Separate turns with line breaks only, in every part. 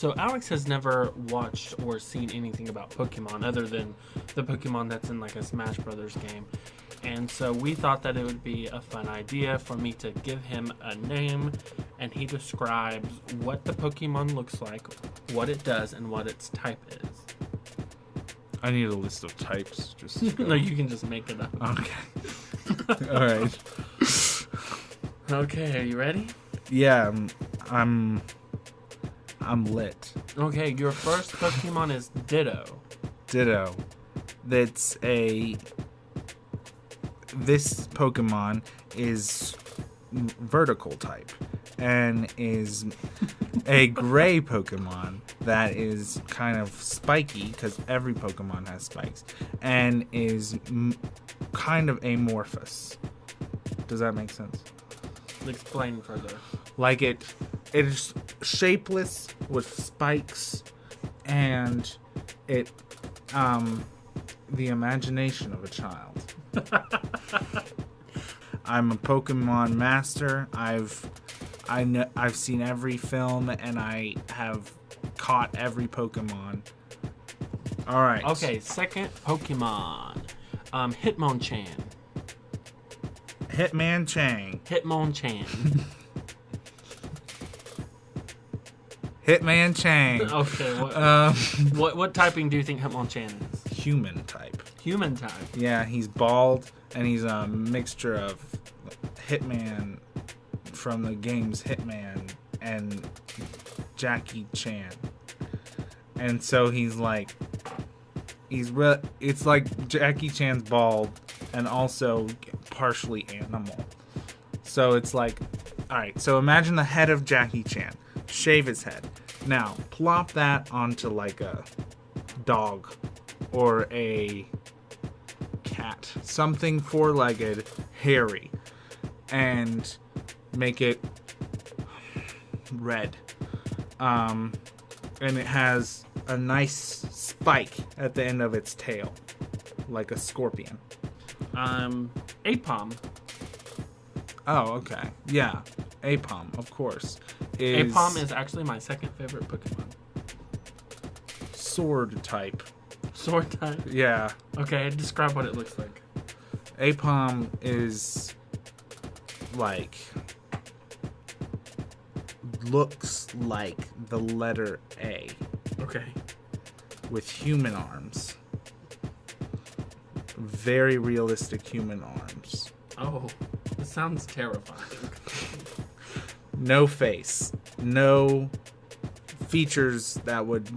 So Alex has never watched or seen anything about Pokemon other than the Pokemon that's in like a Smash Brothers game. And so we thought that it would be a fun idea for me to give him a name and he describes what the Pokemon looks like, what it does, and what its type is.
I need a list of types. Just
No, you can just make it up.
Okay. All right.
Okay, are you ready?
Yeah, I'm lit.
Okay, your first Pokemon is Ditto.
Ditto. This Pokemon is vertical type and is a gray Pokemon that is kind of spiky because every Pokemon has spikes and is kind of amorphous. Does that make sense?
Explain further.
Like it is shapeless with spikes and it the imagination of a child. I'm a Pokemon master. I've seen every film and I have caught every Pokemon. All right.
Okay, second Pokemon. Hitmonchan.
Hitmonchan.
Hitmonchan.
Hitmonchan.
Okay, what typing do you think Hitmonchan is?
Human type.
Human type.
Yeah, he's bald and he's a mixture of Hitman from the games Hitman and Jackie Chan. And so he's like it's like Jackie Chan's bald and also partially animal. So it's like, all right, so imagine the head of Jackie Chan. Shave his head. Now, plop that onto like a dog or a cat. Something four-legged, hairy. And make it red. And it has a nice spike at the end of its tail. Like a scorpion.
Apom.
Oh, okay. Yeah. Apom, of course.
Apom is actually my second favorite Pokemon.
Sword type.
Sword type?
Yeah.
Okay, describe what it looks like.
Apom is like looks like the letter A
Okay.
with human arms. Very realistic human arms.
Oh, this sounds terrifying.
No face. No features that would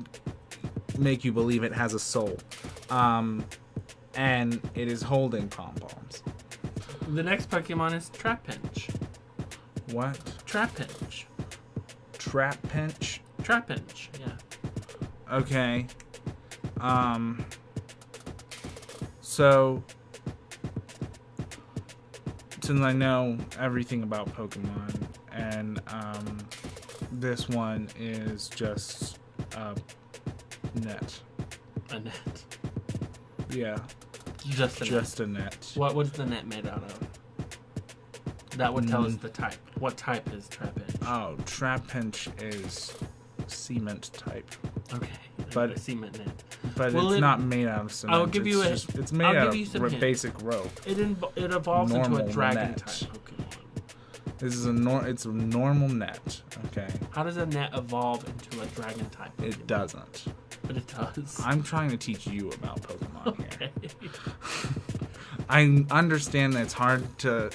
make you believe it has a soul. And it is holding pom-poms.
The next Pokemon is Trapinch.
What?
Trapinch.
Trapinch?
Trapinch, yeah.
Okay. So since I know everything about Pokemon, and this one is just a net.
A net.
Yeah,
Just a net.
just a net.
What is the net made out of? That would tell us the type. What type is Trapinch?
Oh, Trapinch is cement type,
Okay.
But-
a cement net.
but
Well,
it's
it-
not made out of cement.
I'll give you
it's made
I'll
out
give you some
of
hints.
basic rope.
It evolves into a
Normal
dragon
net.
type Pokemon.
This is it's a normal net. Okay,
How does a net evolve into a dragon type Pokemon?
it doesn't.
But it does.
I'm trying to teach you about Pokemon here.
Okay.
I understand that it's hard to.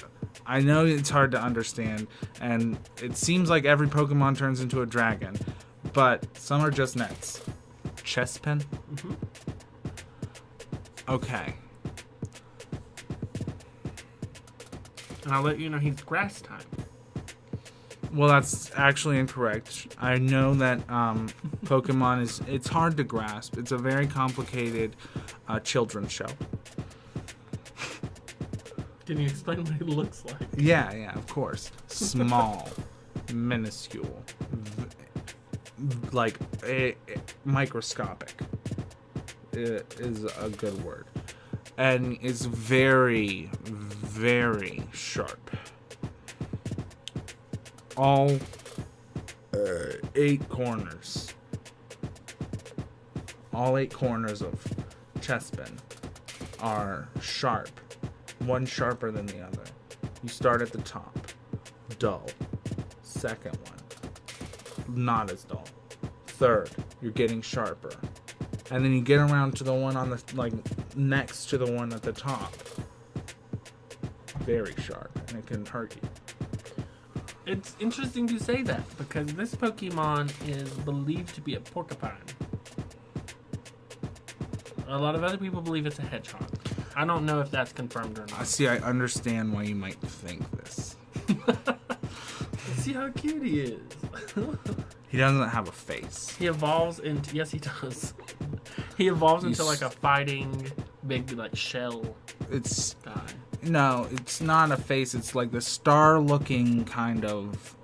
I know it's hard to understand, and it seems like every Pokemon turns into a dragon, but some are just nets. Chespin?
Mhm.
Okay.
And I'll let you know he's grass type.
Well, that's actually incorrect. I know that Pokemon it's hard to grasp. It's a very complicated children's show.
Can you explain what he looks like?
Yeah, of course. Small, minuscule, like microscopic is a good word, and it's very, very sharp. All 8 corners all 8 corners of Chespin are sharp, one sharper than the other. You start at the top, dull. Second one, not as dull. Third, you're getting sharper. And then you get around to the one on the, like, next to the one at the top. Very sharp, and it can hurt you.
It's interesting you say that, because this Pokemon is believed to be a porcupine. A lot of other people believe it's a hedgehog. I don't know if that's confirmed or not.
See, I understand why you might think this.
See how cute he is.
He doesn't have a face.
He evolves into... Yes, he does. He evolves into like a fighting big like shell
It's...
guy.
No, it's not a face. It's like the star-looking kind of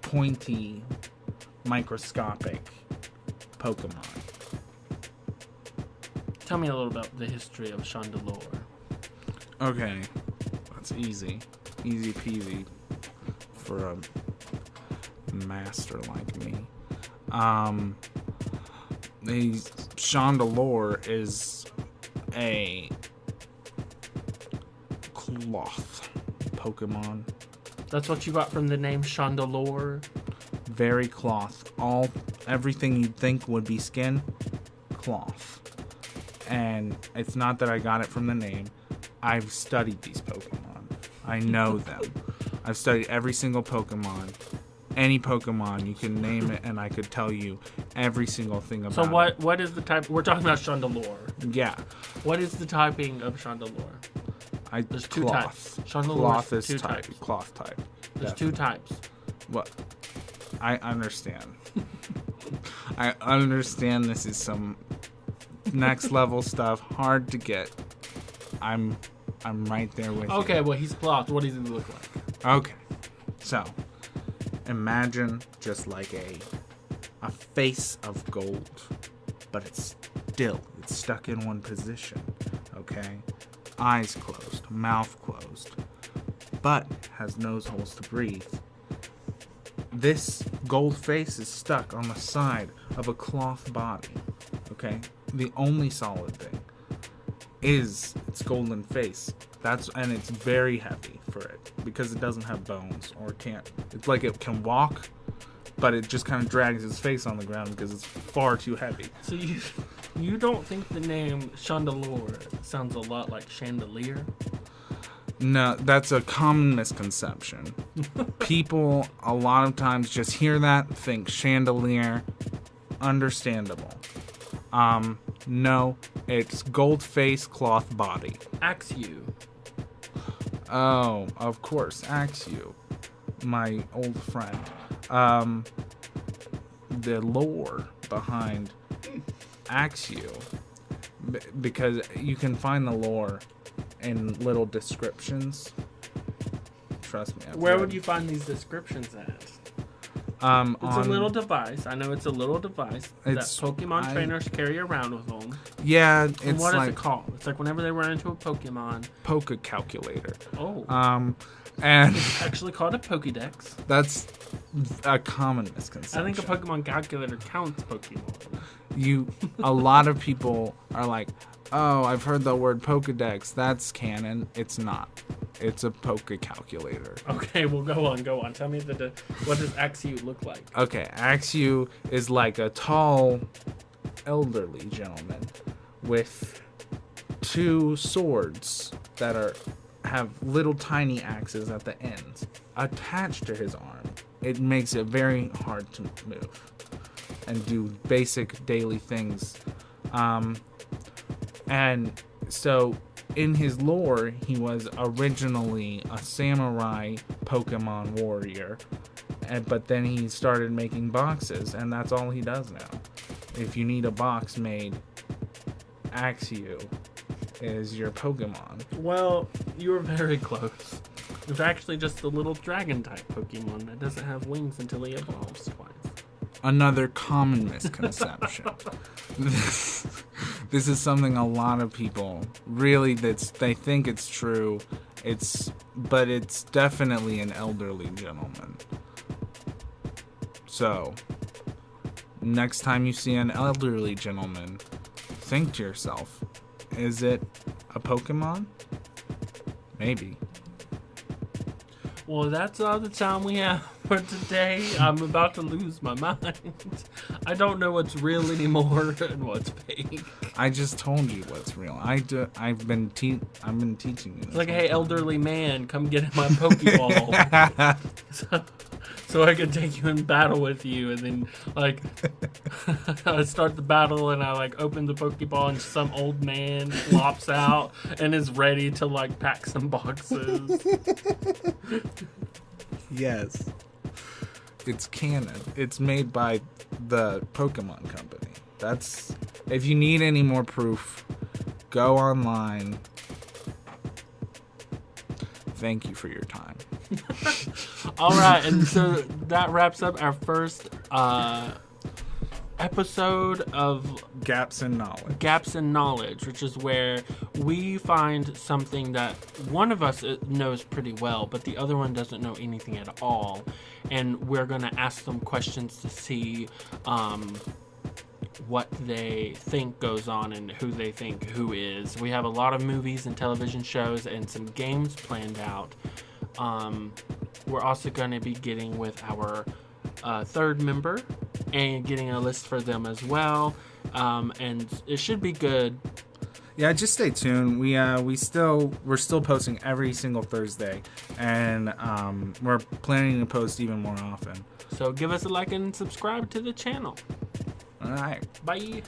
pointy, microscopic Pokemon.
Tell me a little about the history of Chandelure.
Okay, that's easy. Easy peasy for a master like me. The Chandelure is a cloth Pokemon.
That's what you got from the name Chandelure?
Very cloth. Everything you'd think would be skin, cloth. And it's not that I got it from the name. I've studied these Pokemon. I know them. I've studied every single Pokemon. Any Pokemon, you can name it, and I could tell you every single thing about it.
So what is the type? We're talking about Chandelure.
Yeah.
What is the typing of Chandelure? There's two types. Chandelure
Cloth
is
is
two
type.
types.
Cloth type.
There's
Definitely.
two types.
What? I understand. I understand this is some next level stuff, hard to get. I'm right there with you.
Okay, well, he's cloth. What does he look like?
Okay. So, imagine just like a face of gold, but it's stuck in one position, okay? Eyes closed, mouth closed, but has nose holes to breathe. This gold face is stuck on the side of a cloth body, okay? The only solid thing is its golden face. And it's very heavy for it because it doesn't have bones or can't. It's like it can walk, but it just kind of drags its face on the ground because it's far too heavy.
So you don't think the name Chandelure sounds a lot like chandelier?
No, that's a common misconception. People a lot of times just hear that, think chandelier. Understandable. No, it's gold face, cloth body.
Axew.
Oh, of course, Axew, my old friend. The lore behind Axew, because you can find the lore in little descriptions. Trust me.
Where would you find these descriptions at? It's a little device. I know it's a little device that Pokemon trainers carry around with them.
Yeah, it's
and what
like...
is it called? It's like whenever they run into a Pokemon.
Poke Calculator.
Oh.
And...
It's actually called a Pokédex.
That's a common misconception.
I think a Pokemon Calculator counts Pokemon.
A lot of people are like, oh, I've heard the word Pokédex. That's canon. It's not. It's a Poke Calculator.
Okay, well, go on. Tell me what does Axew look like?
Okay, Axew is like a tall, elderly gentleman with 2 swords that have little tiny axes at the ends attached to his arm. It makes it very hard to move and do basic daily things. And so in his lore, he was originally a samurai Pokemon warrior, but then he started making boxes, and that's all he does now. If you need a box made, Axew is your Pokemon.
Well, you were very close. It's actually just a little dragon-type Pokemon that doesn't have wings until he evolves twice.
Another common misconception. This is something a lot of people really they think it's true. But it's definitely an elderly gentleman. So next time you see an elderly gentleman, think to yourself, is it a Pokemon? Maybe.
Well, that's all the time we have for today. I'm about to lose my mind. I don't know what's real anymore and what's fake.
I just told you what's real. I've been teaching you.
It's like, hey, elderly man, come get in my Pokeball. so I can take you in battle with you, and then like I start the battle, and I like open the Pokeball, and some old man flops out and is ready to like pack some boxes.
Yes. It's canon. It's made by the Pokemon company. That's, if you need any more proof, go online. Thank you for your time.
All right, and so that wraps up our first episode of
Gaps in Knowledge,
which is where we find something that one of us knows pretty well, but the other one doesn't know anything at all, and we're going to ask them questions to see what they think goes on and who they think who is. We have a lot of movies and television shows and some games planned out. We're also going to be getting with our third member and getting a list for them as well, and it should be good.
Yeah, just stay tuned. We're still posting every single Thursday, and we're planning to post even more often.
So give us a like and subscribe to the channel.
All right.
Bye.